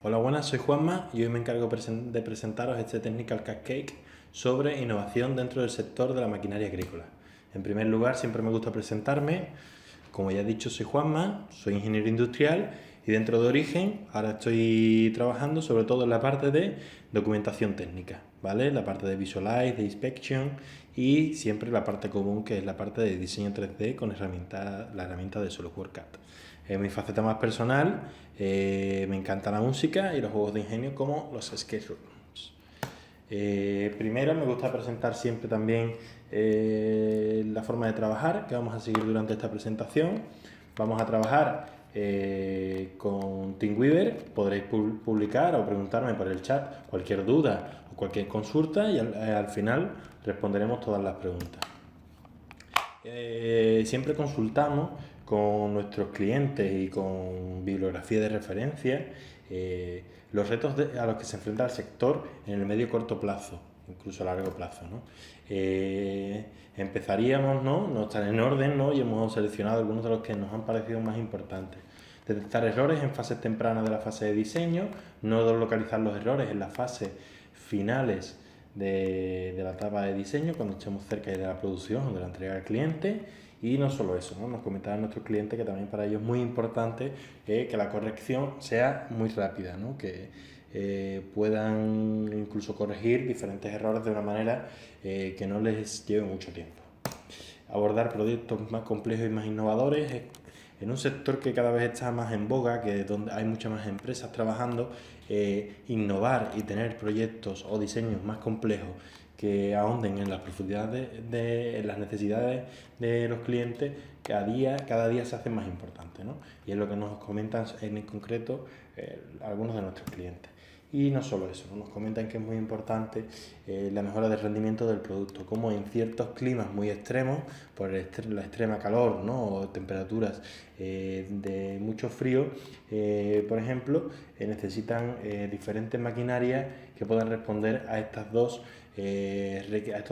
Hola, buenas, soy Juanma y hoy me encargo de presentaros este Technical Cupcake sobre innovación dentro del sector de la maquinaria agrícola. En primer lugar, siempre me gusta presentarme. Como ya he dicho, soy Juanma, soy ingeniero industrial y dentro de Origen ahora estoy trabajando sobre todo en la parte de documentación técnica, ¿vale? La parte de Visualize, de Inspection y siempre la parte común que es la parte de diseño 3D con la herramienta de SolidWorks CAD. En mi faceta más personal, me encanta la música y los juegos de ingenio como los escape rooms. Primero me gusta presentar siempre también la forma de trabajar que vamos a seguir durante esta presentación. Vamos a trabajar con TeamWeaver, podréis publicar o preguntarme por el chat cualquier duda o cualquier consulta y al final responderemos todas las preguntas. Siempre consultamos con nuestros clientes y con bibliografía de referencia los retos a los que se enfrenta el sector en el medio y corto plazo, incluso a largo plazo, ¿no? Empezaríamos, no están en orden, ¿no? Y hemos seleccionado algunos de los que nos han parecido más importantes. Detectar errores en fases tempranas de la fase de diseño, no localizar los errores en las fases finales de la etapa de diseño, cuando estemos cerca de la producción o de la entrega al cliente. Y no solo eso, ¿no? Nos comentaban nuestros clientes que también para ellos es muy importante que la corrección sea muy rápida, ¿no? Que puedan incluso corregir diferentes errores de una manera que no les lleve mucho tiempo. Abordar proyectos más complejos y más innovadores en un sector que cada vez está más en boga, que donde hay muchas más empresas trabajando. Innovar y tener proyectos o diseños más complejos que ahonden en las profundidades en las necesidades de los clientes, cada día se hacen más importantes, ¿no? Y es lo que nos comentan en concreto algunos de nuestros clientes. Y no solo eso, ¿no? Nos comentan que es muy importante la mejora del rendimiento del producto, como en ciertos climas muy extremos, por la extrema calor, ¿no? O temperaturas de mucho frío, por ejemplo, necesitan diferentes maquinarias que puedan responder a estos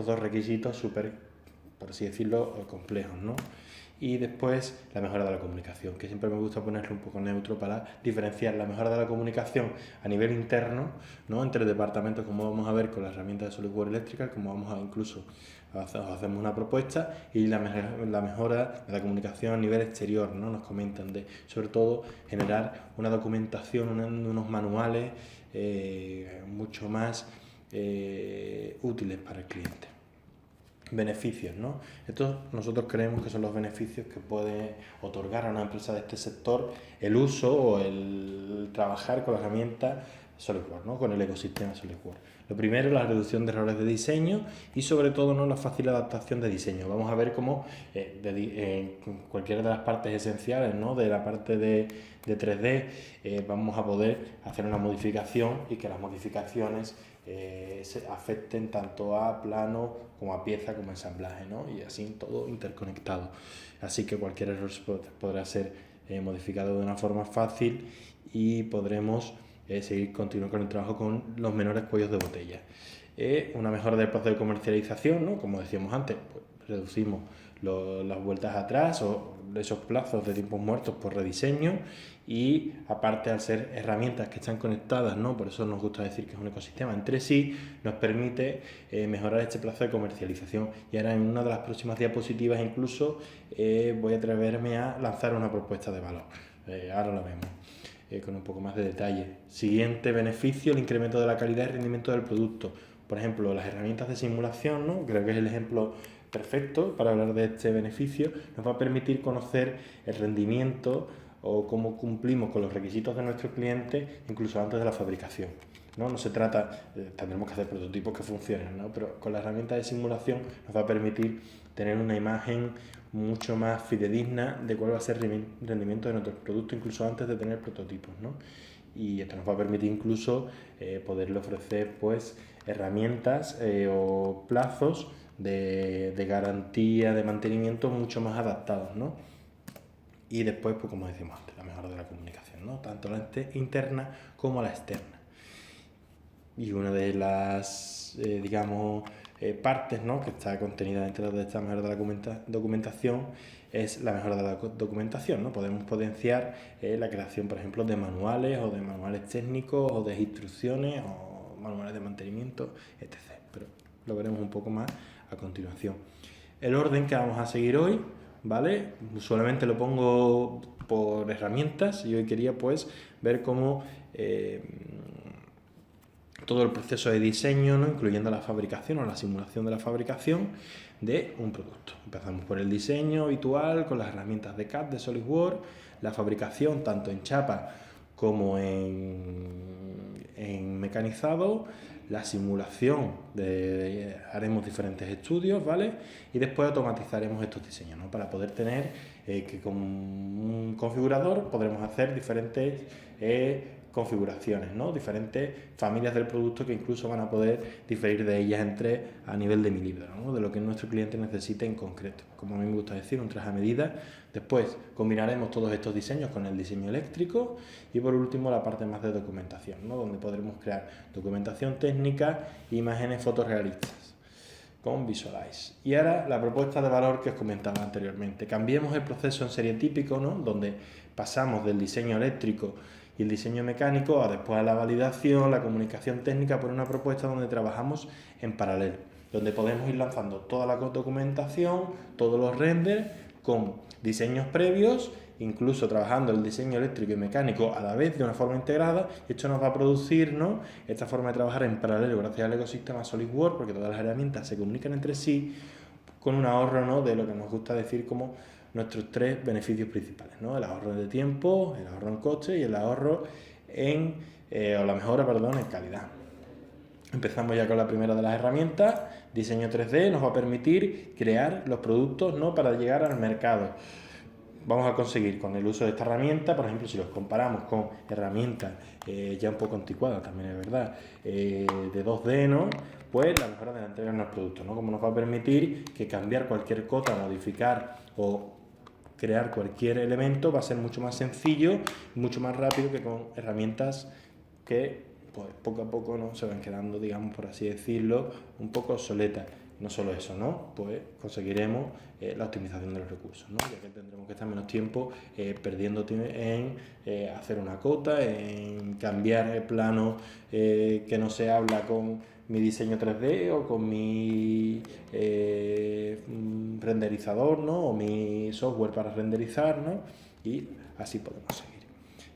dos requisitos súper, por así decirlo, complejos, ¿no? Y después la mejora de la comunicación, que siempre me gusta ponerlo un poco neutro para diferenciar la mejora de la comunicación a nivel interno, ¿no? Entre departamentos, como vamos a ver con la herramienta de SolidWorks Electrical, como vamos a incluso hacemos una propuesta, y la mejora de la comunicación a nivel exterior, ¿no? Nos comentan de, sobre todo, generar una documentación, unos manuales mucho más útiles para el cliente. Beneficios, ¿no? Estos nosotros creemos que son los beneficios que puede otorgar a una empresa de este sector el uso o el trabajar con la herramienta SolidWorks, ¿no? Con el ecosistema SolidWorks. Lo primero, la reducción de errores de diseño y sobre todo, ¿no? La fácil adaptación de diseño. Vamos a ver cómo en cualquiera de las partes esenciales, ¿no? De la parte de 3D vamos a poder hacer una modificación y que las modificaciones se afecten tanto a plano como a pieza como a ensamblaje, ¿no? Y así todo interconectado. Así que cualquier error podrá ser modificado de una forma fácil y podremos continuar con el trabajo con los menores cuellos de botella. Una mejora del proceso de comercialización, ¿no? Como decíamos antes, pues, reducimos las vueltas atrás o esos plazos de tiempos muertos por rediseño, y aparte, al ser herramientas que están conectadas, ¿no? Por eso nos gusta decir que es un ecosistema entre sí, nos permite mejorar este plazo de comercialización. Y ahora en una de las próximas diapositivas incluso voy a atreverme a lanzar una propuesta de valor. Ahora lo vemos con un poco más de detalle. Siguiente beneficio, el incremento de la calidad y rendimiento del producto. Por ejemplo, las herramientas de simulación, ¿no? Creo que es el ejemplo perfecto para hablar de este beneficio. Nos va a permitir conocer el rendimiento o cómo cumplimos con los requisitos de nuestro cliente incluso antes de la fabricación. No se trata, tendremos que hacer prototipos que funcionen, ¿no? Pero con la herramienta de simulación nos va a permitir tener una imagen mucho más fidedigna de cuál va a ser el rendimiento de nuestro producto incluso antes de tener prototipos, ¿no? Y esto nos va a permitir incluso poderle ofrecer pues herramientas o plazos de garantía, de mantenimiento mucho más adaptados, ¿no? Y después, pues como decimos antes, la mejora de la comunicación, ¿no? Tanto la interna como la externa. Y una de las digamos, partes, ¿no?, que está contenida dentro de esta mejora de la documentación, es la mejora de la documentación, ¿no? Podemos potenciar la creación, por ejemplo, de manuales o de manuales técnicos o de instrucciones o manuales de mantenimiento, etc. Pero lo veremos un poco más a continuación. El orden que vamos a seguir hoy, ¿vale? Usualmente lo pongo por herramientas y hoy quería pues ver cómo todo el proceso de diseño, ¿no?, incluyendo la fabricación o la simulación de la fabricación de un producto. Empezamos por el diseño habitual con las herramientas de CAD, de SolidWorks, la fabricación tanto en chapa como en mecanizado, la simulación, haremos diferentes estudios, ¿vale? Y después automatizaremos estos diseños, ¿no?, para poder tener que con un configurador podremos hacer diferentes configuraciones, ¿no?, diferentes familias del producto que incluso van a poder diferir de ellas a nivel de milímetros, ¿no?, de lo que nuestro cliente necesite en concreto. Como a mí me gusta decir, un traje a medida. Después combinaremos todos estos diseños con el diseño eléctrico y por último la parte más de documentación, ¿no?, donde podremos crear documentación técnica e imágenes fotorrealistas con Visualize. Y ahora la propuesta de valor que os comentaba anteriormente. Cambiemos el proceso en serie típico, ¿no?, donde pasamos del diseño eléctrico y el diseño mecánico a después la validación, la comunicación técnica, por una propuesta donde trabajamos en paralelo, donde podemos ir lanzando toda la documentación, todos los renders con diseños previos, incluso trabajando el diseño eléctrico y mecánico a la vez de una forma integrada. Esto nos va a producir, ¿no?, esta forma de trabajar en paralelo gracias al ecosistema SolidWorks, porque todas las herramientas se comunican entre sí con un ahorro, ¿no?, de lo que nos gusta decir como nuestros 3 beneficios principales, ¿no?, el ahorro de tiempo, el ahorro en coste y el ahorro o la mejora, perdón, en calidad. Empezamos ya con la primera de las herramientas. Diseño 3D nos va a permitir crear los productos, ¿no?, para llegar al mercado. Vamos a conseguir con el uso de esta herramienta, por ejemplo, si los comparamos con herramientas ya un poco anticuadas, también es verdad, de 2D, ¿no?, pues la mejora de la entrega en el producto, ¿no?, como nos va a permitir que cambiar cualquier cota, modificar o crear cualquier elemento va a ser mucho más sencillo, mucho más rápido que con herramientas que pues poco a poco, ¿no?, se van quedando, digamos, por así decirlo, un poco obsoletas. No solo eso, ¿no?, pues conseguiremos la optimización de los recursos, ¿no?, ya que tendremos que estar menos tiempo perdiendo en hacer una cota, en cambiar el plano que no se habla con mi diseño 3D o con mi renderizador, ¿no?, o mi software para renderizar, ¿no?, y así podemos seguir.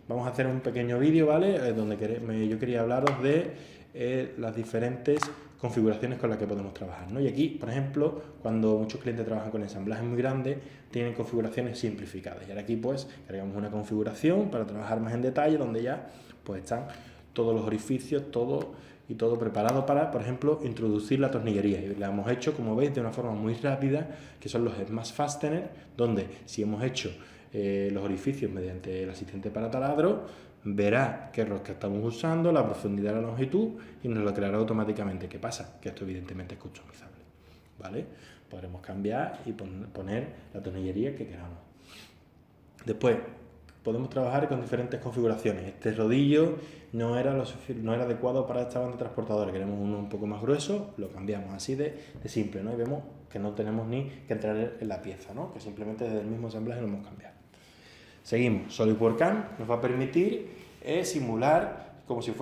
Vamos a hacer un pequeño vídeo, ¿vale?, donde yo quería hablaros de las diferentes configuraciones con las que podemos trabajar, ¿no? Y aquí, por ejemplo, cuando muchos clientes trabajan con ensamblajes muy grandes, tienen configuraciones simplificadas. Y ahora aquí, pues, cargamos una configuración para trabajar más en detalle, donde ya, pues, están todos los orificios, todo preparado para, por ejemplo, introducir la tornillería. Y la hemos hecho, como veis, de una forma muy rápida, que son los Smart Fastener, donde si hemos hecho los orificios mediante el asistente para taladro, verá qué rosca estamos usando, la profundidad, la longitud y nos lo creará automáticamente. ¿Qué pasa? Que esto evidentemente es customizable, ¿vale? Podremos cambiar y poner la tornillería que queramos. Después podemos trabajar con diferentes configuraciones. Este rodillo no era adecuado para esta banda transportadora, queremos uno un poco más grueso, lo cambiamos así de simple, ¿no? Y vemos que no tenemos ni que entrar en la pieza, ¿no?, que simplemente desde el mismo ensamblaje lo hemos cambiado. Seguimos. SolidWorks CAM nos va a permitir simular como si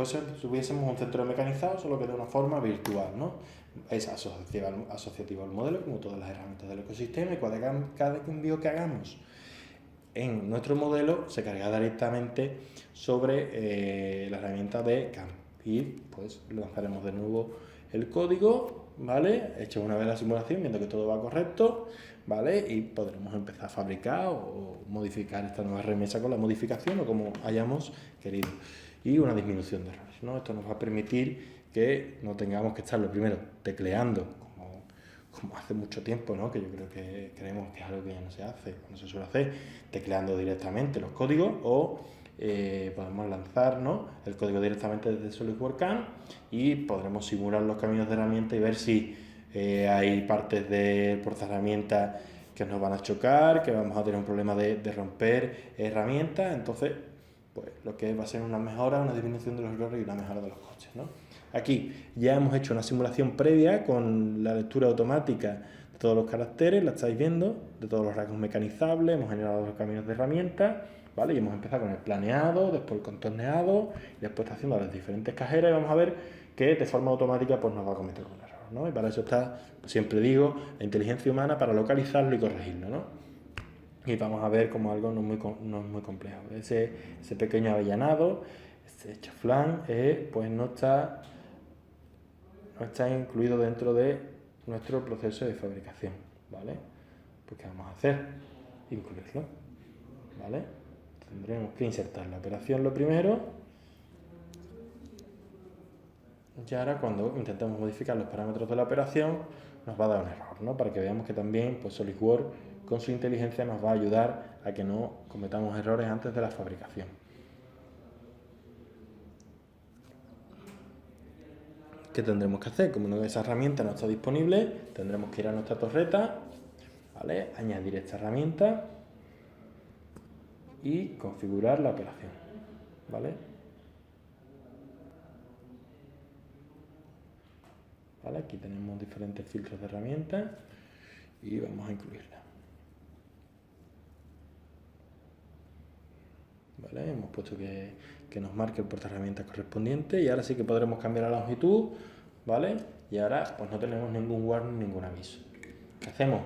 tuviésemos un centro mecanizado, solo que de una forma virtual, ¿no? Es asociativo al modelo, como todas las herramientas del ecosistema, y cada cambio que hagamos en nuestro modelo se carga directamente sobre la herramienta de CAM. Y pues lanzaremos de nuevo el código, ¿vale? Hecho una vez la simulación, viendo que todo va correcto, ¿vale? Y podremos empezar a fabricar o modificar esta nueva remesa con la modificación o como hayamos querido. Y una disminución de errores, ¿no? Esto nos va a permitir que no tengamos que estar lo primero tecleando, como hace mucho tiempo, ¿no?, que yo creo que creemos que es algo que ya no se hace, no se suele hacer, tecleando directamente los códigos, o podemos lanzar, ¿no?, el código directamente desde SolidWorks CAM y podremos simular los caminos de herramienta y ver si hay partes de herramienta que nos van a chocar, que vamos a tener un problema de romper herramientas. Entonces, pues lo que va a ser una mejora, una disminución de los errores y una mejora de los costes, ¿no? Aquí ya hemos hecho una simulación previa con la lectura automática de todos los caracteres, la estáis viendo, de todos los rasgos mecanizables, hemos generado los caminos de herramientas, ¿vale? Y hemos empezado con el planeado, después el contorneado, y después está haciendo las diferentes cajeras y vamos a ver que de forma automática pues nos va a cometer un error, ¿no? Y para eso está, pues siempre digo, la inteligencia humana para localizarlo y corregirlo, ¿no? Y vamos a ver como algo no es muy complejo. Ese pequeño avellanado, ese chaflán, pues no está incluido dentro de nuestro proceso de fabricación, ¿vale? Pues ¿qué vamos a hacer? Incluirlo, ¿vale? Tendremos que insertar la operación lo primero. Y ahora cuando intentemos modificar los parámetros de la operación nos va a dar un error, ¿no? Para que veamos que también pues SolidWorks con su inteligencia nos va a ayudar a que no cometamos errores antes de la fabricación. ¿Qué tendremos que hacer? Como esa herramienta no está disponible, tendremos que ir a nuestra torreta, ¿vale? Añadir esta herramienta y configurar la operación, ¿vale? ¿Vale? Aquí tenemos diferentes filtros de herramientas y vamos a incluirla. ¿Vale? Hemos puesto que nos marque el portaherramientas correspondiente y ahora sí que podremos cambiar la longitud, ¿vale? Y ahora pues no tenemos ningún warning, ningún aviso. ¿Qué hacemos?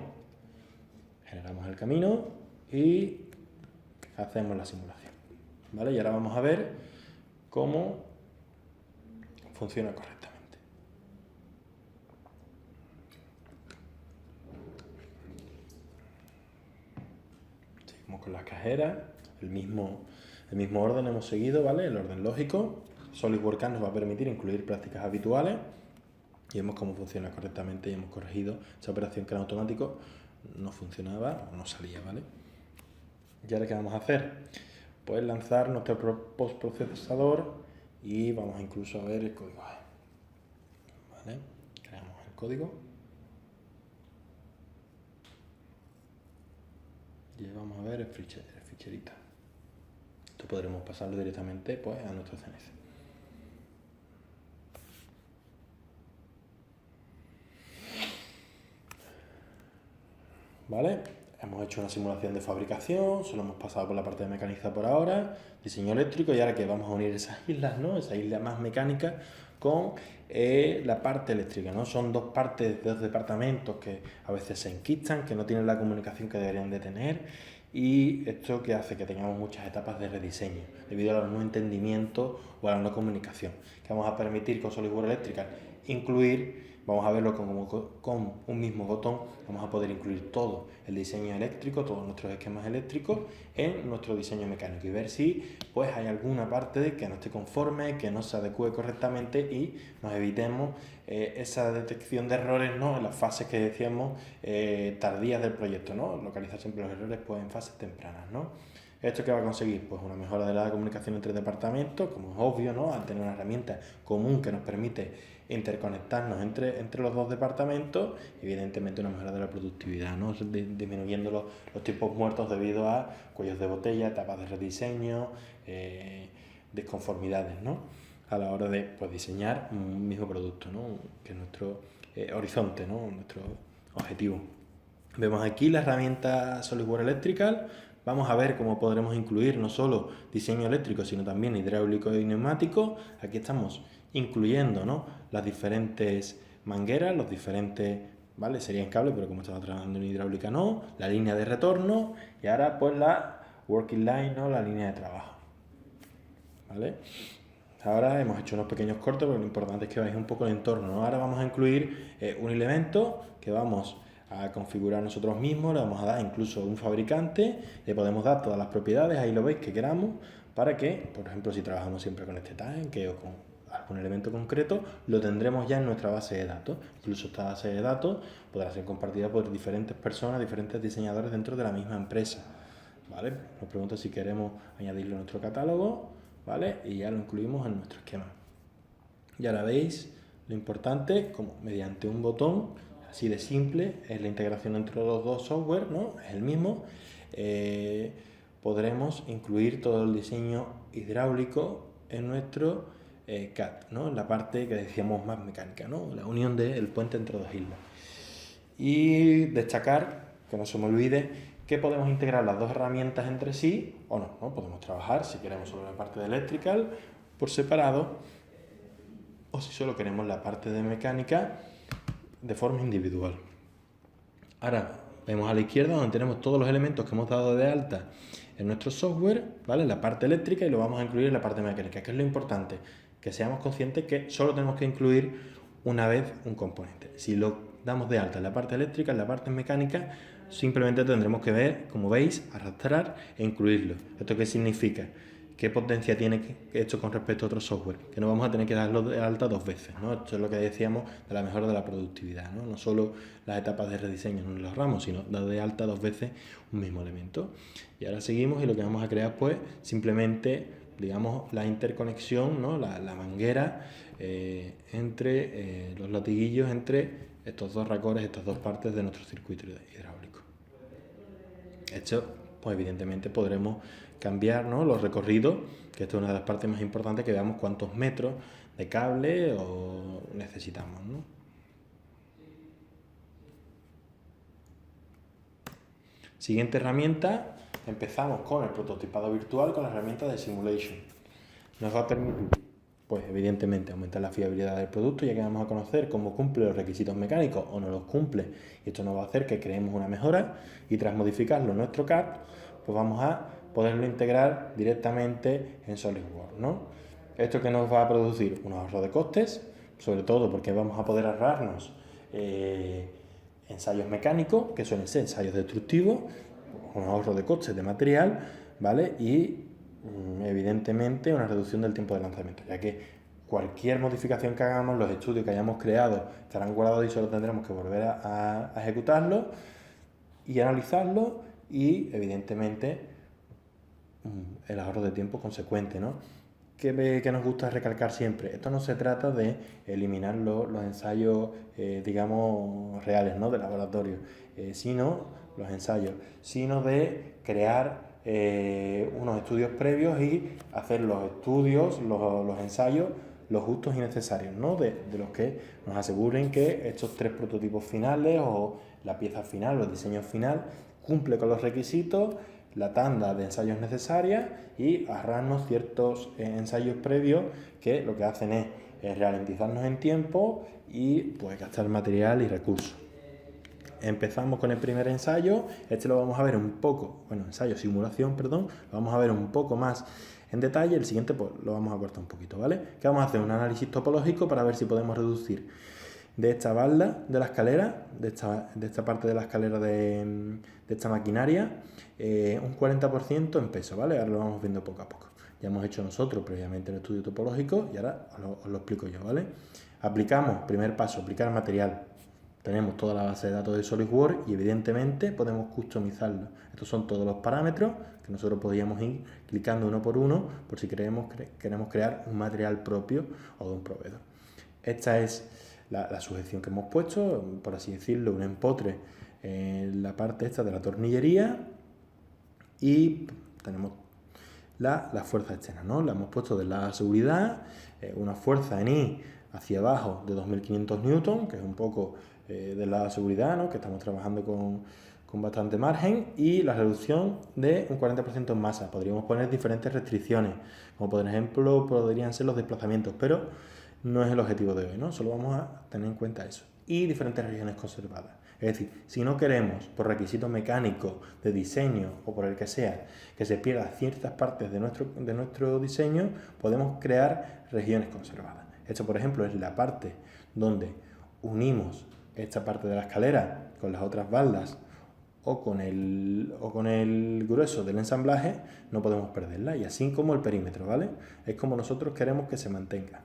Generamos el camino y hacemos la simulación, ¿vale? Y ahora vamos a ver cómo funciona correctamente. Seguimos con las cajeras, el mismo orden hemos seguido, ¿vale? El orden lógico. SolidWorks nos va a permitir incluir prácticas habituales y vemos cómo funciona correctamente y hemos corregido esa operación que en automático no funcionaba o no salía, ¿vale? ¿Y ahora qué vamos a hacer? Pues lanzar nuestro postprocesador y vamos incluso a ver el código. ¿Vale? Creamos el código y vamos a ver el ficherito. Esto podremos pasarlo directamente pues, a nuestro CNC. ¿Vale? Hemos hecho una simulación de fabricación, solo hemos pasado por la parte de mecánica por ahora, diseño eléctrico y ahora que vamos a unir esas islas, ¿no? Esa isla más mecánica con la parte eléctrica, ¿no? Son dos partes, dos departamentos que a veces se enquistan, que no tienen la comunicación que deberían de tener y esto que hace que tengamos muchas etapas de rediseño debido a los no entendimientos o a la no comunicación, que vamos a permitir con SolidWorks Electrical incluir. Vamos a verlo como con un mismo botón, vamos a poder incluir todo el diseño eléctrico, todos nuestros esquemas eléctricos en nuestro diseño mecánico y ver si pues, hay alguna parte que no esté conforme, que no se adecue correctamente y nos evitemos esa detección de errores, ¿no? En las fases que decíamos tardías del proyecto, ¿no? Localizar siempre los errores pues, en fases tempranas, ¿no? ¿Esto qué va a conseguir? Pues una mejora de la comunicación entre departamentos, como es obvio, ¿no? Al tener una herramienta común que nos permite interconectarnos entre los dos departamentos, evidentemente una mejora de la productividad, ¿no? Disminuyendo los tiempos muertos debido a cuellos de botella, etapas de rediseño, desconformidades, ¿no? A la hora de pues, diseñar un mismo producto, ¿no? Que es nuestro horizonte, ¿no? Nuestro objetivo. Vemos aquí la herramienta SolidWorks Electrical. Vamos a ver cómo podremos incluir no solo diseño eléctrico, sino también hidráulico y neumático. Aquí estamos incluyendo, ¿no? Las diferentes mangueras, los diferentes, ¿vale? Serían cables, pero como estamos trabajando en hidráulica no, la línea de retorno y ahora pues la working line, ¿no? La línea de trabajo, ¿vale? Ahora hemos hecho unos pequeños cortes, pero lo importante es que veáis un poco el entorno, ¿no? Ahora vamos a incluir un elemento que vamos a configurar nosotros mismos, le vamos a dar incluso un fabricante, le podemos dar todas las propiedades, ahí lo veis que queramos, para que, por ejemplo, si trabajamos siempre con este tanque o con algún elemento concreto, lo tendremos ya en nuestra base de datos. Incluso esta base de datos podrá ser compartida por diferentes personas, diferentes diseñadores dentro de la misma empresa, ¿vale? Nos pregunta si queremos añadirlo a nuestro catálogo, ¿vale? Y ya lo incluimos en nuestro esquema. Y ahora veis lo importante, como mediante un botón, así de simple, es la integración entre los dos software, ¿no? Es el mismo. Podremos incluir todo el diseño hidráulico en nuestro CAD, ¿no? En la parte que decíamos más mecánica, ¿no? La unión del puente entre dos islas. Y destacar, que no se me olvide, que podemos integrar las dos herramientas entre sí o no, ¿no? Podemos trabajar, si queremos, solo la parte de electrical por separado, o si solo queremos la parte de mecánica de forma individual. Ahora vemos a la izquierda donde tenemos todos los elementos que hemos dado de alta en nuestro software, ¿vale? La parte eléctrica, y lo vamos a incluir en la parte mecánica. ¿Qué es lo importante? Que seamos conscientes que solo tenemos que incluir una vez un componente. Si lo damos de alta en la parte eléctrica, en la parte mecánica, simplemente tendremos que ver, como veis, arrastrar e incluirlo. ¿Esto qué significa? ¿Qué potencia tiene esto con respecto a otro software? Que no vamos a tener que darlo de alta dos veces, ¿no? Esto es lo que decíamos de la mejora de la productividad, ¿no? No solo las etapas de rediseño nos las ahorramos, sino dar de alta dos veces un mismo elemento. Y ahora seguimos y lo que vamos a crear, pues, simplemente, digamos, la interconexión, ¿no? La manguera entre los latiguillos, entre estos dos racores, estas dos partes de nuestro circuito hidráulico. Esto, pues evidentemente podremos cambiar, ¿no? Los recorridos, que esto es una de las partes más importantes, que veamos cuántos metros de cable necesitamos, ¿no? Siguiente herramienta, empezamos con el prototipado virtual con la herramienta de Simulation. Nos va a permitir, pues evidentemente, aumentar la fiabilidad del producto, ya que vamos a conocer cómo cumple los requisitos mecánicos o no los cumple. Y esto nos va a hacer que creemos una mejora y tras modificarlo en nuestro CAD, pues vamos a poderlo integrar directamente en SolidWorks, ¿no? Esto que nos va a producir un ahorro de costes, sobre todo porque vamos a poder ahorrarnos ensayos mecánicos, que suelen ser ensayos destructivos, un ahorro de costes de material, ¿vale? Y evidentemente una reducción del tiempo de lanzamiento, ya que cualquier modificación que hagamos, los estudios que hayamos creado estarán guardados y solo tendremos que volver a ejecutarlo y analizarlo, y evidentemente el ahorro de tiempo consecuente, ¿no? Que nos gusta recalcar siempre, esto no se trata de eliminar los ensayos, digamos, reales, ¿no? De laboratorio, sino los ensayos, sino de crear unos estudios previos y hacer los estudios, los ensayos, los justos y necesarios, ¿no? De los que nos aseguren que estos tres prototipos finales o la pieza final o el diseño final cumple con los requisitos, la tanda de ensayos necesarias y ahorrarnos ciertos ensayos previos que lo que hacen es ralentizarnos en tiempo y pues gastar material y recursos. Empezamos con el primer ensayo, este lo vamos a ver un poco, simulación, perdón, lo vamos a ver un poco más en detalle. El siguiente pues lo vamos a cortar un poquito, ¿vale? Que vamos a hacer un análisis topológico para ver si podemos reducir de esta balda de la escalera, de esta parte de la escalera de esta maquinaria, un 40% en peso, ¿vale? Ahora lo vamos viendo poco a poco. Ya hemos hecho nosotros previamente el estudio topológico y ahora os lo explico yo, ¿vale? Aplicamos, primer paso, aplicar material. Tenemos toda la base de datos de SolidWorks y evidentemente podemos customizarlo. Estos son todos los parámetros que nosotros podríamos ir clicando uno por uno por si queremos crear un material propio o de un proveedor. Esta es la sujeción que hemos puesto, por así decirlo, un empotre en la parte esta de la tornillería, y tenemos la fuerza externa, ¿no? La hemos puesto de la seguridad, una fuerza en I hacia abajo de 2500 newton, que es un poco de la seguridad, ¿no? Que estamos trabajando con bastante margen, y la reducción de un 40% en masa. Podríamos poner diferentes restricciones, como por ejemplo podrían ser los desplazamientos, pero no es el objetivo de hoy, ¿no? Solo vamos a tener en cuenta eso. Y diferentes regiones conservadas. Es decir, si no queremos, por requisitos mecánicos, de diseño o por el que sea, que se pierdan ciertas partes de nuestro diseño, podemos crear regiones conservadas. Esto, por ejemplo, es la parte donde unimos esta parte de la escalera con las otras baldas o con el grueso del ensamblaje, no podemos perderla, y así como el perímetro, ¿vale? Es como nosotros queremos que se mantenga,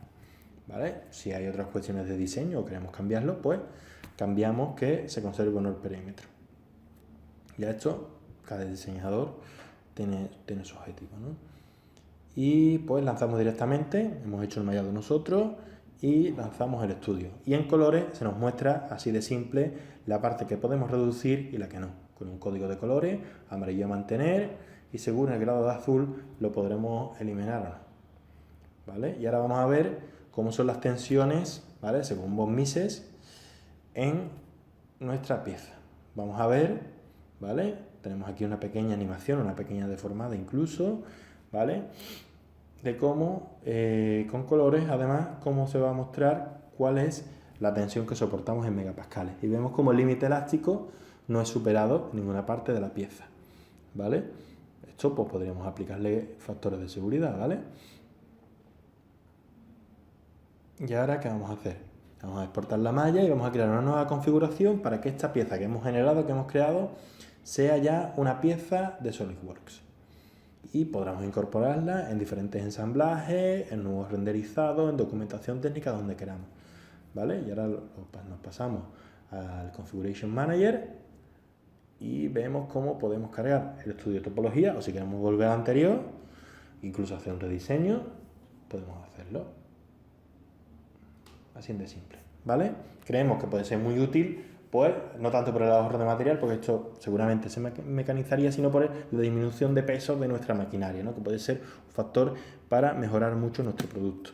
¿vale? Si hay otras cuestiones de diseño o queremos cambiarlo, pues cambiamos que se conserve o no el perímetro. Ya esto, cada diseñador tiene su objetivo, ¿no? Y pues lanzamos directamente, hemos hecho el mallado nosotros y lanzamos el estudio. Y en colores se nos muestra así de simple la parte que podemos reducir y la que no, con un código de colores, amarillo mantener, y según el grado de azul lo podremos eliminar o no. ¿vale? Y ahora vamos a ver cómo son las tensiones, ¿vale? Según von Mises en nuestra pieza. Vamos a ver, ¿vale? Tenemos aquí una pequeña animación, una pequeña deformada incluso, ¿vale? De cómo, con colores, además, cómo se va a mostrar cuál es la tensión que soportamos en megapascales. Y vemos como el límite elástico no es superado en ninguna parte de la pieza, ¿vale? Esto pues podríamos aplicarle factores de seguridad, ¿vale? Y ahora, ¿qué vamos a hacer? Vamos a exportar la malla y vamos a crear una nueva configuración para que esta pieza que hemos generado, que hemos creado, sea ya una pieza de SolidWorks. Y podremos incorporarla en diferentes ensamblajes, en nuevos renderizados, en documentación técnica, donde queramos, ¿vale? Y ahora nos pasamos al Configuration Manager y vemos cómo podemos cargar el estudio de topología, o si queremos volver al anterior, incluso hacer un rediseño, podemos hacerlo. Así de simple, ¿vale? Creemos que puede ser muy útil, pues no tanto por el ahorro de material, porque esto seguramente se mecanizaría, sino por la disminución de peso de nuestra maquinaria, ¿no? Que puede ser un factor para mejorar mucho nuestro producto.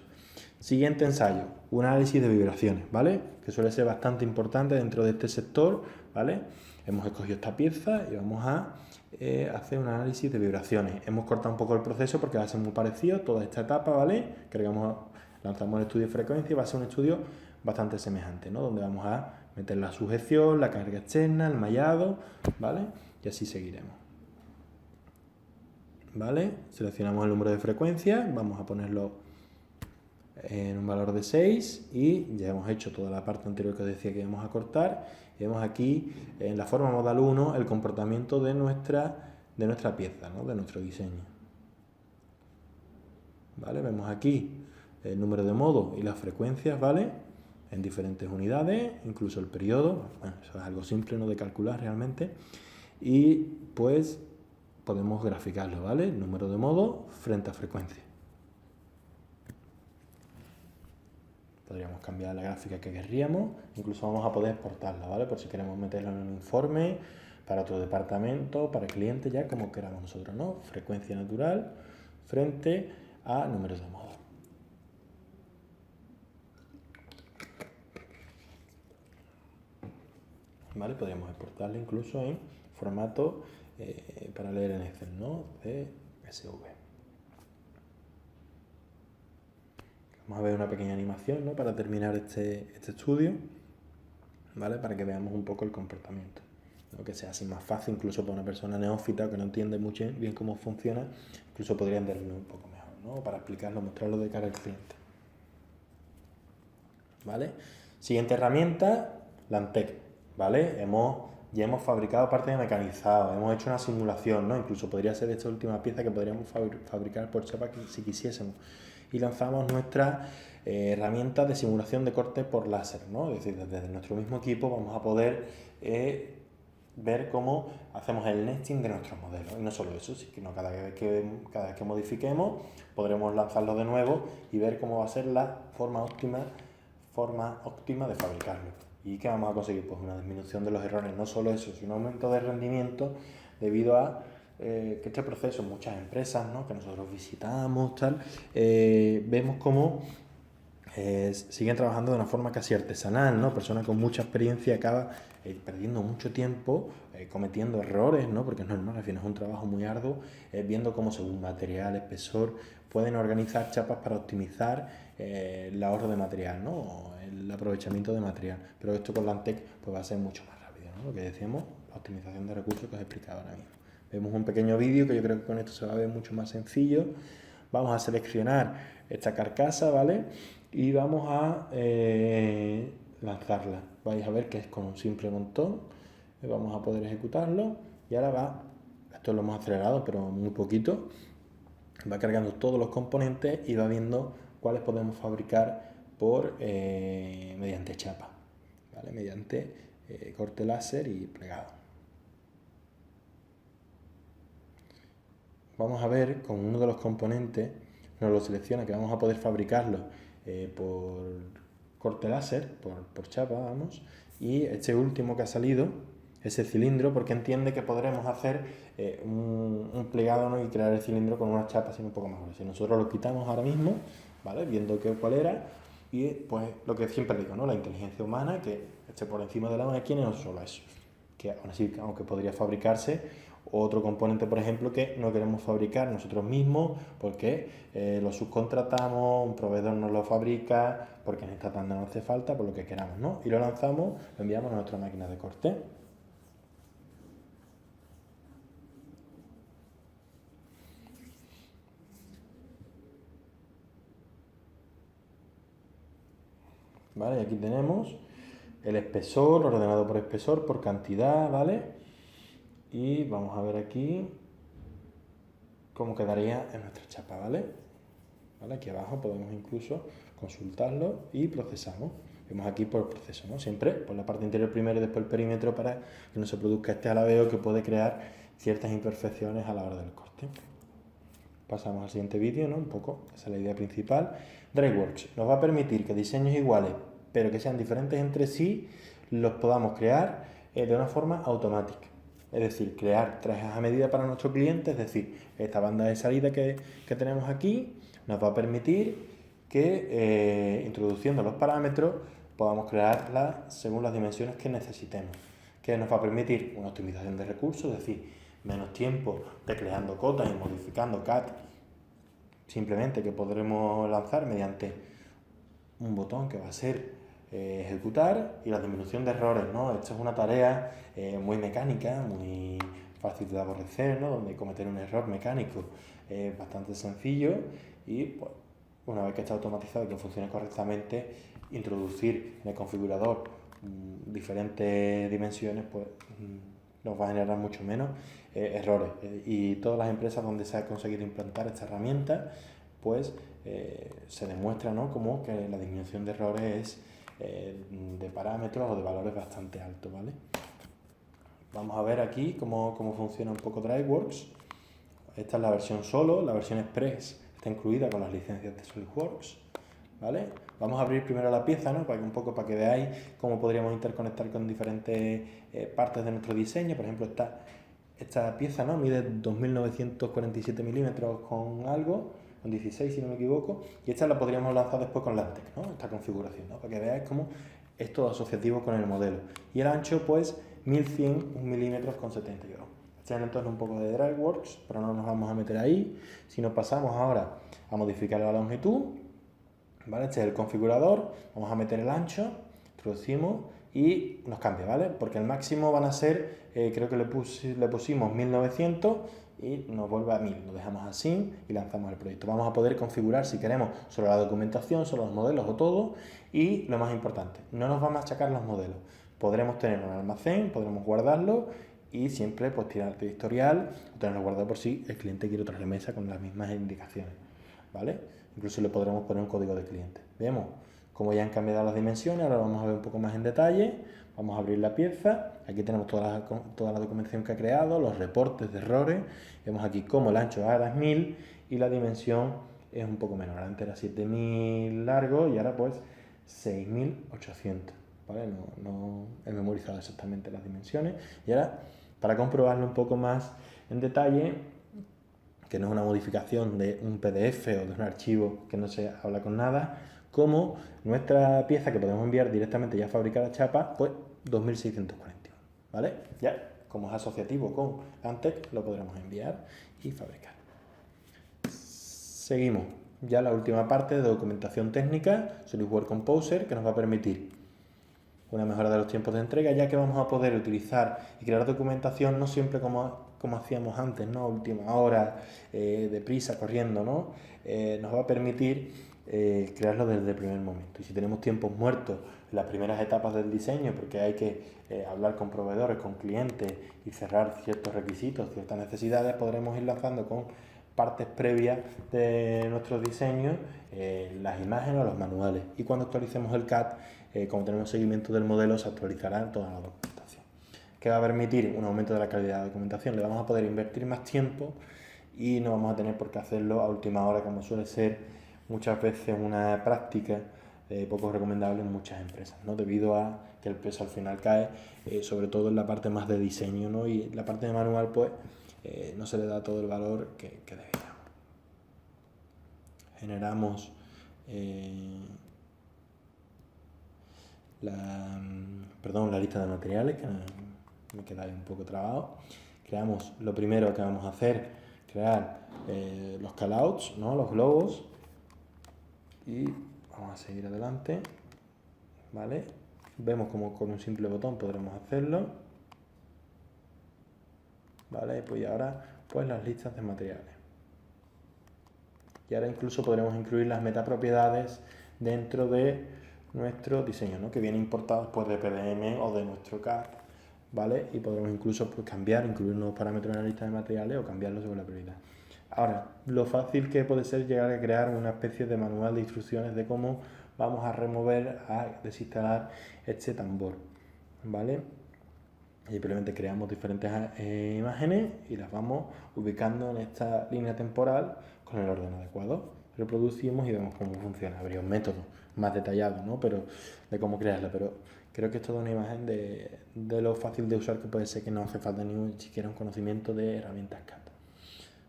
Siguiente ensayo, un análisis de vibraciones, ¿vale? Que suele ser bastante importante dentro de este sector, ¿vale? Hemos escogido esta pieza y vamos a hacer un análisis de vibraciones. Hemos cortado un poco el proceso porque va a ser muy parecido toda esta etapa, ¿vale? Lanzamos el estudio de frecuencia y va a ser un estudio bastante semejante, ¿no? Donde vamos a meter la sujeción, la carga externa, el mallado, ¿vale? Y así seguiremos. ¿Vale? Seleccionamos el número de frecuencia, vamos a ponerlo en un valor de 6 y ya hemos hecho toda la parte anterior que os decía que íbamos a cortar. Y vemos aquí en la forma modal 1 el comportamiento de nuestra pieza, ¿no? De nuestro diseño. ¿Vale? Vemos aquí el número de modos y las frecuencias, ¿vale? En diferentes unidades, incluso el periodo. Bueno, eso es algo simple, no de calcular realmente. Y pues podemos graficarlo, ¿vale? El número de modos frente a frecuencia. Podríamos cambiar la gráfica que querríamos, incluso vamos a poder exportarla, ¿vale? Por si queremos meterla en un informe, para otro departamento, para cliente, ya como queramos nosotros, ¿no? Frecuencia natural frente a números de modos. ¿Vale? Podríamos exportarla incluso en formato para leer en Excel, ¿no? CSV. Vamos a ver una pequeña animación, ¿no? Para terminar este estudio, ¿vale? Para que veamos un poco el comportamiento, ¿no? Que sea así más fácil, incluso para una persona neófita que no entiende mucho bien cómo funciona, incluso podría entenderlo un poco mejor, ¿no? Para explicarlo, mostrarlo de cara al cliente. ¿Vale? Siguiente herramienta, Lantec, ¿vale? Ya hemos fabricado parte de mecanizado, hemos hecho una simulación, ¿no? Incluso podría ser esta última pieza que podríamos fabricar por chapa si quisiésemos. Y lanzamos nuestra herramienta de simulación de corte por láser, ¿no? Es decir, desde nuestro mismo equipo vamos a poder ver cómo hacemos el nesting de nuestros modelos. Y no solo eso, sino cada vez que modifiquemos podremos lanzarlo de nuevo y ver cómo va a ser la forma óptima de fabricarlo. ¿Y qué vamos a conseguir? Pues una disminución de los errores, no solo eso, sino un aumento de rendimiento debido a que este proceso en muchas empresas, ¿no? Que nosotros visitamos, vemos cómo siguen trabajando de una forma casi artesanal, ¿no? Personas con mucha experiencia acaba perdiendo mucho tiempo, cometiendo errores, ¿no? Porque es normal, al final es un trabajo muy arduo, viendo cómo según material, espesor, pueden organizar chapas para optimizar el ahorro de material, ¿no? El aprovechamiento de material. Pero esto con Lantec pues va a ser mucho más rápido, ¿no? Lo que decíamos, la optimización de recursos que os explicaba ahora mismo. Vemos un pequeño vídeo que yo creo que con esto se va a ver mucho más sencillo. Vamos a seleccionar esta carcasa, ¿vale? Y vamos a lanzarla. Vais a ver que es con un simple montón. Vamos a poder ejecutarlo. Y ahora va, esto lo hemos acelerado, pero muy poquito. Va cargando todos los componentes y va viendo cuáles podemos fabricar mediante chapa, ¿vale? Mediante corte láser y plegado. Vamos a ver con uno de los componentes, nos lo selecciona que vamos a poder fabricarlo por corte láser, por chapa, vamos, y este último que ha salido, ese cilindro, porque entiende que podremos hacer un plegado, ¿no? Y crear el cilindro con unas chapas así un poco mejor. Si nosotros lo quitamos ahora mismo, ¿vale? Viendo cuál era y pues lo que siempre digo, ¿no? La inteligencia humana que esté por encima de la máquina y no solo eso, que aún así, aunque podría fabricarse otro componente, por ejemplo, que no queremos fabricar nosotros mismos porque lo subcontratamos, un proveedor nos lo fabrica, porque en esta tanda no hace falta, por lo que queramos, ¿no? Y lo lanzamos, lo enviamos a nuestra máquina de corte. ¿Vale? Y aquí tenemos el espesor, ordenado por espesor, por cantidad, ¿vale? Y vamos a ver aquí cómo quedaría en nuestra chapa, ¿vale? ¿Vale? Aquí abajo podemos incluso consultarlo y procesamos. Vemos aquí por el proceso, ¿no? Siempre por la parte interior primero y después el perímetro para que no se produzca este alabeo que puede crear ciertas imperfecciones a la hora del corte. Pasamos al siguiente vídeo, ¿no? Un poco, esa es la idea principal. DriveWorks nos va a permitir que diseños iguales, pero que sean diferentes entre sí, los podamos crear de una forma automática. Es decir, crear trajes a medida para nuestro cliente, es decir, esta banda de salida que tenemos aquí nos va a permitir que introduciendo los parámetros podamos crearlas según las dimensiones que necesitemos. Que nos va a permitir una optimización de recursos, es decir, menos tiempo tecleando cotas y modificando CAT, simplemente que podremos lanzar mediante un botón que va a ser ejecutar, y la disminución de errores, ¿no? Esto es una tarea muy mecánica, muy fácil de aborrecer, ¿no? Donde cometer un error mecánico es bastante sencillo y pues, una vez que está automatizado y que funcione correctamente, introducir en el configurador diferentes dimensiones, pues nos va a generar mucho menos errores. Y todas las empresas donde se ha conseguido implantar esta herramienta, pues se demuestra, ¿no? Como que la disminución de errores es de parámetros o de valores bastante altos, ¿vale? Vamos a ver aquí cómo funciona un poco DriveWorks. Esta es la versión solo, la versión Express está incluida con las licencias de SolidWorks, ¿vale? Vamos a abrir primero la pieza, ¿no? Para que veáis cómo podríamos interconectar con diferentes partes de nuestro diseño. Por ejemplo, esta pieza, ¿no? Mide 2.947 milímetros con algo, con 16 si no me equivoco, y esta la podríamos lanzar después con Lantec, ¿no? Esta configuración, ¿no? Para que veáis cómo es todo asociativo con el modelo. Y el ancho, pues, 1.100 milímetros con 72. Este es el entorno un poco de DriveWorks, pero no nos vamos a meter ahí. Si nos pasamos ahora a modificar la longitud, ¿vale? Este es el configurador, vamos a meter el ancho, introducimos y nos cambia, ¿vale? Porque el máximo van a ser, creo que le pusimos 1900 y nos vuelve a 1000, lo dejamos así y lanzamos el proyecto. Vamos a poder configurar si queremos solo la documentación, solo los modelos o todo, y lo más importante, no nos va a machacar los modelos. Podremos tener un almacén, podremos guardarlo y siempre pues tirar de historial o tenerlo guardado por si el cliente quiere otra remesa con las mismas indicaciones, ¿vale? Incluso le podremos poner un código de cliente. Vemos cómo ya han cambiado las dimensiones, ahora vamos a ver un poco más en detalle. Vamos a abrir la pieza, aquí tenemos toda la documentación que ha creado, los reportes de errores. Vemos aquí cómo el ancho ahora es 1000 y la dimensión es un poco menor. Antes era 7000 largo y ahora pues 6800. ¿Vale? No he memorizado exactamente las dimensiones. Y ahora, para comprobarlo un poco más en detalle, que no es una modificación de un PDF o de un archivo que no se habla con nada, como nuestra pieza que podemos enviar directamente ya fabricada a chapa, pues 2641, ¿vale? Ya, como es asociativo con Lantec, lo podremos enviar y fabricar. Seguimos. Ya la última parte de documentación técnica, SolidWorks Composer, que nos va a permitir una mejora de los tiempos de entrega, ya que vamos a poder utilizar y crear documentación no siempre como hacíamos antes, ¿no? Última hora, deprisa, corriendo, ¿no? Nos va a permitir crearlo desde el primer momento. Y si tenemos tiempos muertos en las primeras etapas del diseño, porque hay que hablar con proveedores, con clientes y cerrar ciertos requisitos, ciertas necesidades, podremos ir lanzando con partes previas de nuestros diseños las imágenes o los manuales. Y cuando actualicemos el CAD, como tenemos seguimiento del modelo, se actualizará toda la documentación. ¿Qué va a permitir? Un aumento de la calidad de la documentación. Le vamos a poder invertir más tiempo y no vamos a tener por qué hacerlo a última hora, como suele ser muchas veces una práctica poco recomendable en muchas empresas, ¿no? Debido a que el peso al final cae, sobre todo en la parte más de diseño, ¿no? Y la parte de manual, pues, no se le da todo el valor que deberíamos. Generamos la lista de materiales, que me queda ahí un poco trabado. Creamos, lo primero que vamos a hacer, crear los callouts, ¿no? Los globos, y vamos a seguir adelante, ¿vale? Vemos como con un simple botón podremos hacerlo, ¿vale? Pues ahora, pues las listas de materiales. Y ahora incluso podremos incluir las metapropiedades dentro de nuestro diseño, ¿no? Que vienen importados pues, de PDM o de nuestro CAD, ¿vale? Y podremos incluso pues, incluir nuevos parámetros en la lista de materiales o cambiarlos según la prioridad. Ahora, lo fácil que puede ser llegar a crear una especie de manual de instrucciones de cómo vamos a remover, a desinstalar este tambor, ¿vale? Simplemente creamos diferentes imágenes y las vamos ubicando en esta línea temporal con el orden adecuado. Reproducimos y vemos cómo funciona. Habría un método más detallado, ¿no? Pero de cómo crearla, pero creo que es toda una imagen de lo fácil de usar que puede ser, que no hace falta ni siquiera un conocimiento de herramientas CAD,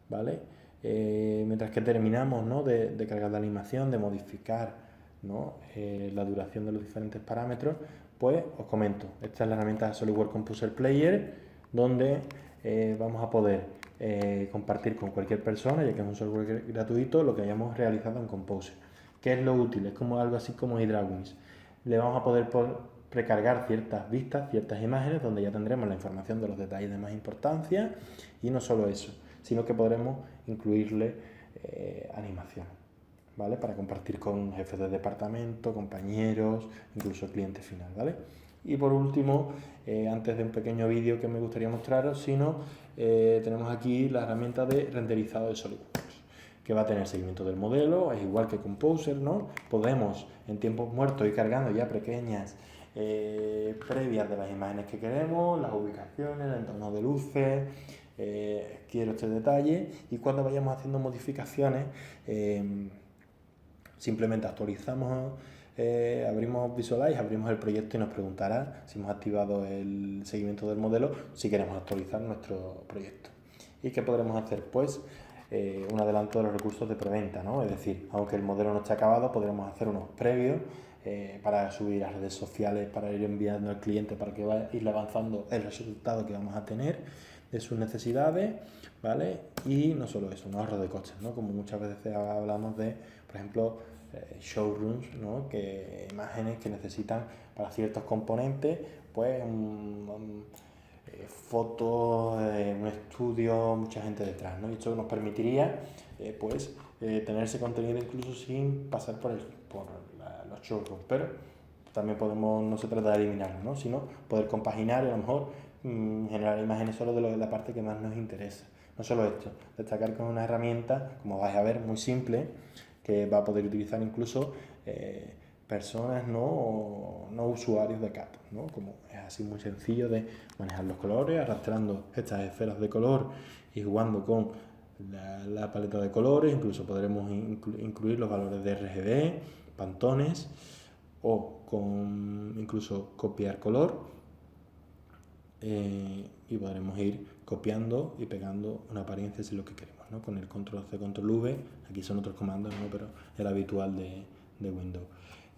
¿vale? Mientras que terminamos, ¿no? de cargar la animación, de modificar, ¿no? La duración de los diferentes parámetros, pues os comento, esta es la herramienta SolidWorks Composer Player, donde vamos a poder compartir con cualquier persona, ya que es un software gratuito, lo que hayamos realizado en Composer. ¿Qué es lo útil? Es como algo así como HydraWings. Le vamos a poder precargar ciertas vistas, ciertas imágenes, donde ya tendremos la información de los detalles de más importancia, y no solo eso, sino que podremos incluirle animación, ¿vale? Para compartir con jefes de departamento, compañeros, incluso cliente final, ¿vale? Y por último, antes de un pequeño vídeo que me gustaría mostraros, tenemos aquí la herramienta de renderizado de SolidWorks, que va a tener seguimiento del modelo, es igual que Composer, ¿no? Podemos en tiempos muertos ir cargando ya pequeñas previas de las imágenes que queremos, las ubicaciones, el entorno de luces, quiero este detalle, y cuando vayamos haciendo modificaciones simplemente actualizamos, abrimos Visualize, abrimos el proyecto y nos preguntará si hemos activado el seguimiento del modelo, si queremos actualizar nuestro proyecto. ¿Y qué podremos hacer? Pues un adelanto de los recursos de preventa, ¿no? Es decir, aunque el modelo no esté acabado, podremos hacer unos previos para subir a redes sociales, para ir enviando al cliente para que vaya a ir avanzando el resultado que vamos a tener de sus necesidades, ¿vale? Y no solo eso, un ahorro de costes, ¿no? Como muchas veces hablamos de, por ejemplo, showrooms, ¿no? Que imágenes que necesitan para ciertos componentes, pues fotos, un estudio, mucha gente detrás, ¿no? Y esto nos permitiría tener ese contenido incluso sin pasar por los showrooms, pero también podemos, no se trata de eliminarlo, ¿no? Sino poder compaginar y a lo mejor generar imágenes solo de la parte que más nos interesa. No solo esto, destacar con una herramienta, como vais a ver, muy simple, que va a poder utilizar incluso personas no usuarios de CAD, ¿no? Como es así muy sencillo de manejar los colores, arrastrando estas esferas de color y jugando con la paleta de colores. Incluso podremos incluir los valores de RGB, pantones, o incluso copiar color, y podremos ir copiando y pegando una apariencia si es lo que queremos, ¿no? Con el control C, control V, aquí son otros comandos, ¿no? Pero el habitual de Windows.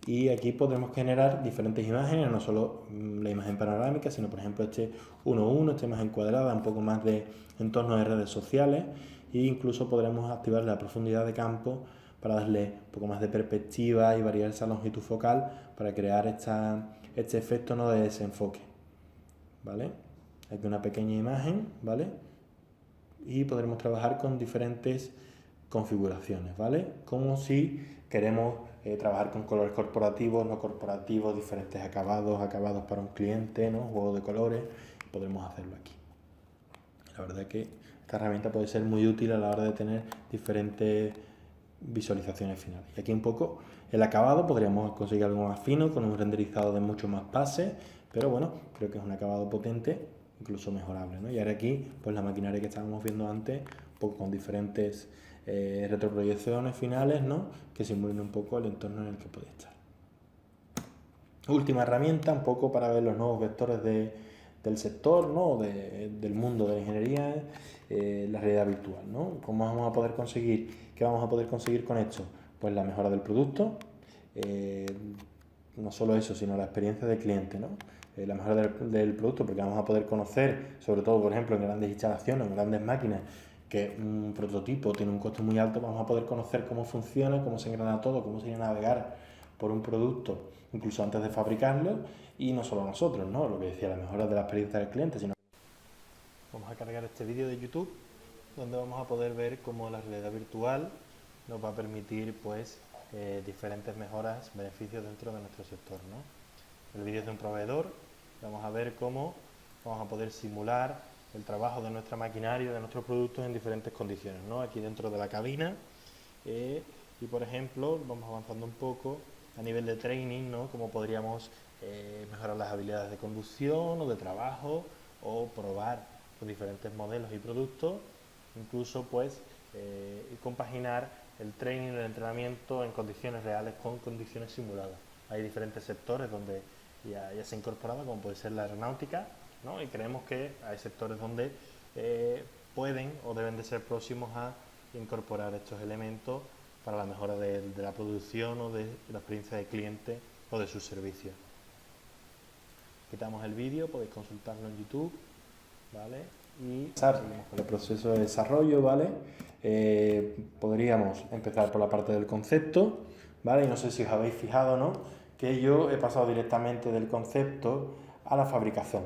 Y aquí podremos generar diferentes imágenes, no solo la imagen panorámica, sino por ejemplo este 1.1, esta imagen cuadrada, un poco más de entorno de redes sociales, e incluso podremos activar la profundidad de campo para darle un poco más de perspectiva y variar esa longitud focal para crear este efecto, ¿no? De desenfoque, ¿vale? Aquí una pequeña imagen, ¿vale? Y podremos trabajar con diferentes configuraciones, ¿vale? Como si queremos trabajar con colores corporativos, no corporativos, diferentes acabados para un cliente, ¿no? Juego de colores, podremos hacerlo aquí. La verdad es que esta herramienta puede ser muy útil a la hora de tener diferentes visualizaciones finales. Y aquí un poco el acabado, podríamos conseguir algo más fino, con un renderizado de mucho más pases, pero bueno, creo que es un acabado potente, incluso mejorable, ¿no? Y ahora aquí, pues la maquinaria que estábamos viendo antes, un poco con diferentes retroproyecciones finales, ¿no? Que simulen un poco el entorno en el que puede estar. Última herramienta, un poco para ver los nuevos vectores del sector, ¿no? Del mundo de la ingeniería, la realidad virtual, ¿no? ¿Cómo vamos a poder conseguir? ¿Qué vamos a poder conseguir con esto? pues la mejora del producto, no solo eso, sino la experiencia del cliente, ¿no? La mejora del producto, porque vamos a poder conocer, sobre todo, por ejemplo, en grandes instalaciones, en grandes máquinas, que un prototipo tiene un coste muy alto, vamos a poder conocer cómo funciona, cómo se engrana todo, cómo se navegar por un producto, incluso antes de fabricarlo, y no solo nosotros, ¿no? Lo que decía, la mejora de la experiencia del cliente, sino... Vamos a cargar este vídeo de YouTube, donde vamos a poder ver cómo la realidad virtual nos va a permitir, pues, diferentes mejoras, beneficios dentro de nuestro sector, ¿no? El vídeo es de un proveedor, vamos a ver cómo vamos a poder simular el trabajo de nuestra maquinaria, de nuestros productos en diferentes condiciones, ¿no? Aquí dentro de la cabina, y por ejemplo, vamos avanzando un poco a nivel de training, ¿no? Cómo podríamos mejorar las habilidades de conducción o de trabajo, o probar los diferentes modelos y productos, incluso pues compaginar el training, el entrenamiento en condiciones reales con condiciones simuladas. Hay diferentes sectores donde ya se ha incorporado, como puede ser la aeronáutica, ¿no? Y creemos que hay sectores donde pueden o deben de ser próximos a incorporar estos elementos para la mejora de la producción o de la experiencia de cliente o de sus servicios. Quitamos el vídeo, podéis consultarlo en YouTube, ¿vale? Y seguimos con el proceso de desarrollo, ¿vale? Podríamos empezar por la parte del concepto, ¿vale? Y no sé si os habéis fijado, ¿no? Que yo he pasado directamente del concepto a la fabricación,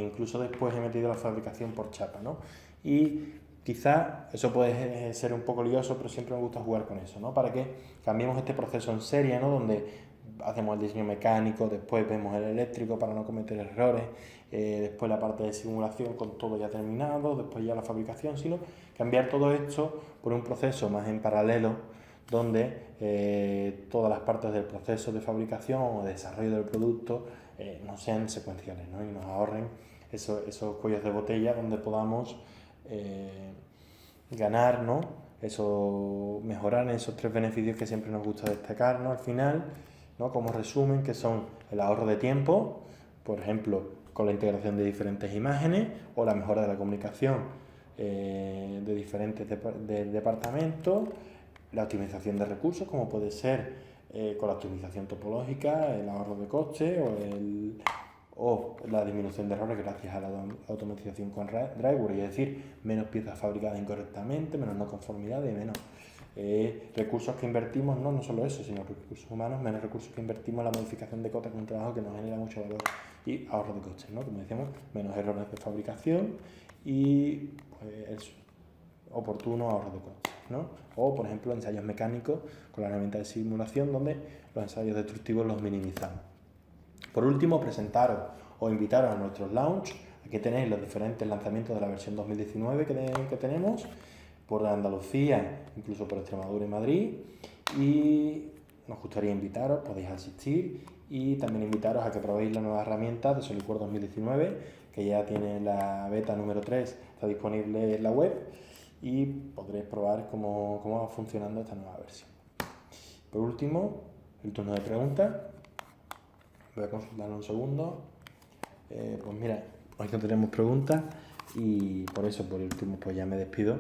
incluso después he metido la fabricación por chapa, ¿no? Y quizá eso puede ser un poco lioso, pero siempre me gusta jugar con eso, ¿no? Para que cambiemos este proceso en serie, ¿no? Donde hacemos el diseño mecánico, después vemos el eléctrico para no cometer errores, después la parte de simulación con todo ya terminado, después ya la fabricación, sino cambiar todo esto por un proceso más en paralelo, donde todas las partes del proceso de fabricación o de desarrollo del producto no sean secuenciales, ¿no? Y nos ahorren esos cuellos de botella donde podamos ganar, ¿no? Mejorar esos tres beneficios que siempre nos gusta destacar, ¿no? Al final, ¿no? Como resumen, que son el ahorro de tiempo, por ejemplo, con la integración de diferentes imágenes, o la mejora de la comunicación de diferentes departamentos, la optimización de recursos, como puede ser con la optimización topológica, el ahorro de coste o la disminución de errores gracias a la automatización con drywall, es decir, menos piezas fabricadas incorrectamente, menos no conformidades y menos recursos que invertimos, no solo eso, sino recursos humanos, menos recursos que invertimos en la modificación de cotas, con un trabajo que nos genera mucho valor y ahorro de costes, ¿no? Como decíamos, menos errores de fabricación y pues, oportuno ahorro de costes, ¿no? O, por ejemplo, ensayos mecánicos con la herramienta de simulación, donde los ensayos destructivos los minimizamos. Por último, presentaros o invitaros a nuestros launch. Aquí tenéis los diferentes lanzamientos de la versión 2019 que tenemos, por Andalucía, incluso por Extremadura y Madrid, y nos gustaría invitaros, podéis asistir, y también invitaros a que probéis la nueva herramienta de SolidWorks 2019, que ya tiene la beta número 3, está disponible en la web, y podréis probar cómo va funcionando esta nueva versión. Por último, el turno de preguntas. Voy a consultarlo un segundo. Pues mira, hoy no tenemos preguntas y por eso, por último, pues ya me despido.